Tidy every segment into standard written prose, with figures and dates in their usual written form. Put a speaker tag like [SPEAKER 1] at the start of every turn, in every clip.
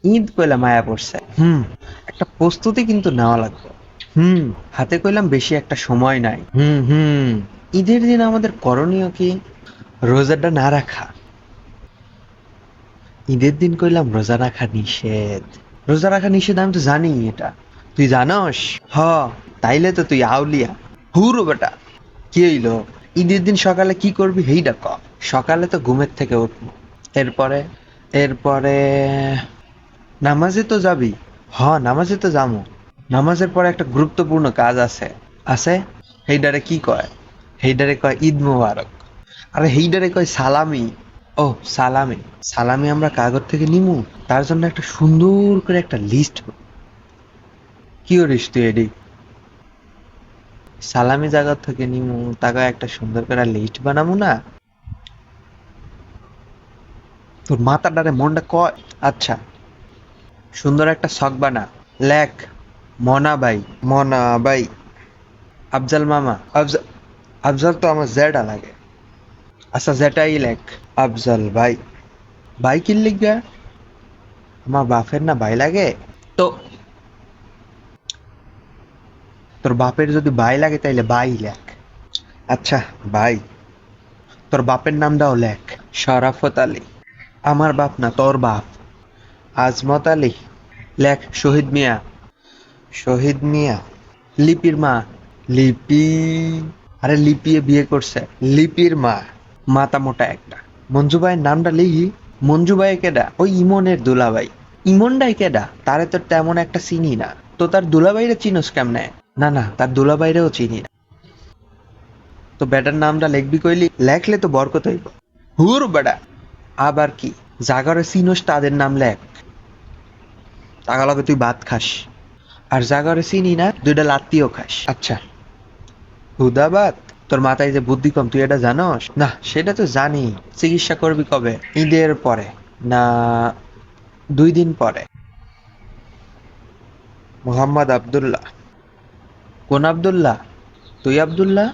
[SPEAKER 1] ঈদ কইলা মায়া পড়ছে। একটা প্রস্তুতি কিন্তু নেওয়া লাগবে। হাতে কইলাম বেশি একটা সময় নাই। ঈদের দিন আমাদের করণীয় কি? রোজাটা না রাখা। ঈদের দিন কইলাম রোজা রাখা নিষেধ। রোজা রাখা নিষেধ, আমি তো জানি এটা। তুই জানস? হ। তাইলে তো তুই আউলিয়া। হুরো বেটা। কি হইলো? ঈদের দিন সকালে কি করবি হেইডা ক। সকালে তো ঘুমের থেকে উঠবো। এরপরে? এরপরে নামাজে তো যাবি। নামাজে তো যাবো। নামাজের পরে একটা গুরুত্বপূর্ণ কাজ আছে। আছে? হেইডারে কি কয়? হেইডারে কয় ঈদ মোবারক। আরে হেইডারে কয় সালামি। ও, সালামি। সালামি আমরা কাগজ থেকে নিমু। তার জন্য একটা সুন্দর করে একটা লিস্ট। কি করিস তুই এডি? সালামি জায়গা থেকে নিমু, তাকে একটা সুন্দর করে লিস্ট বানামু না। তোর মাথাটারে মনটা কয়। আচ্ছা, সুন্দর একটা ছক বানা। লেখ মনা বাই। মনা বাই। আফজাল মামা। আফজাল তো আমার জেডা লাগে। আচ্ছা, যেটাই লেখ। আফজাল ভাই। ভাই কি লিখবে? আমার বাপের না ভাই লাগে? তো তোর বাপের যদি ভাই লাগে তাইলে ভাই লেখ। আচ্ছা, ভাই। তোর বাপের নামটাও লেখ। শরাফত আলী। আমার বাপ না, তোর বাপ। আজমত আলী। লেখ শহীদ মিয়া। শহীদ মিয়া। লিপির মা। লিপি। আরে লিপি বিয়ে করছে। লিপির মা। মাথা মোটা একটা। মঞ্জু ভাইয়ের নামটা লিখি। মঞ্জু ভাই কেডা? ওই ইমনের দুলাভাই। ইমনটাই কেডা? তারে তো তেমন একটা চিনি না। তো তার দুলাভাইরে চিনোস কেমনে? না না, তার দুলাভাইরেও চিনি না। তো বেটার নামটা লিখবি কইলি? লেখলে তো বরকত হইব। হুর বেটা। আবার কি? জাগরে চিনোস তাদের নাম লেখ। তাগালগে তুই ভাত খাস। আর জাগরে চিনি না, দুইটা লাত্তিও খাস। আচ্ছা, হুদাবাদ। তোর মাথায় যে বুদ্ধি কম, তুই এটা জানোস না? সেটা তো জানি। চিকিৎসা করবি কবে? ঈদের পরে। না, 2 দিন পরে। মোহাম্মদ আব্দুল্লাহ। কোন আব্দুল্লাহ? তুই আব্দুল্লাহ?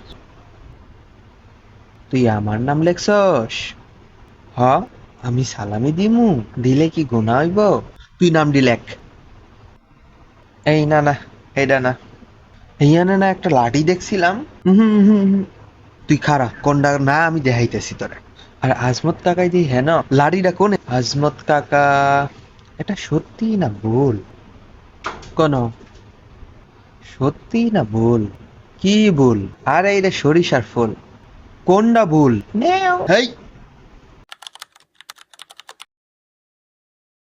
[SPEAKER 1] তুই আমার নাম লেখছস? হ। আমি সালামি দিমু? দিলে কি গুনাহ হইব? তুই নামটি লেখ। এই না না, এইটা না। এইখানে না একটা লাঠি দেখছিলাম। হুম হুম হুম। তুই খারা কোনটা না, আমি দেখাইতেছি তোরে। আর আজমত কাকাই দিই হ্যাঁ না, লাড়িটা কোনে? আজমত কাকা। এটা সত্যি না ভুল? কোন? সত্যি না ভুল? কি ভুল? আরে এটা সরিষার ফুল। কোনটা ভুল? নেও হেই।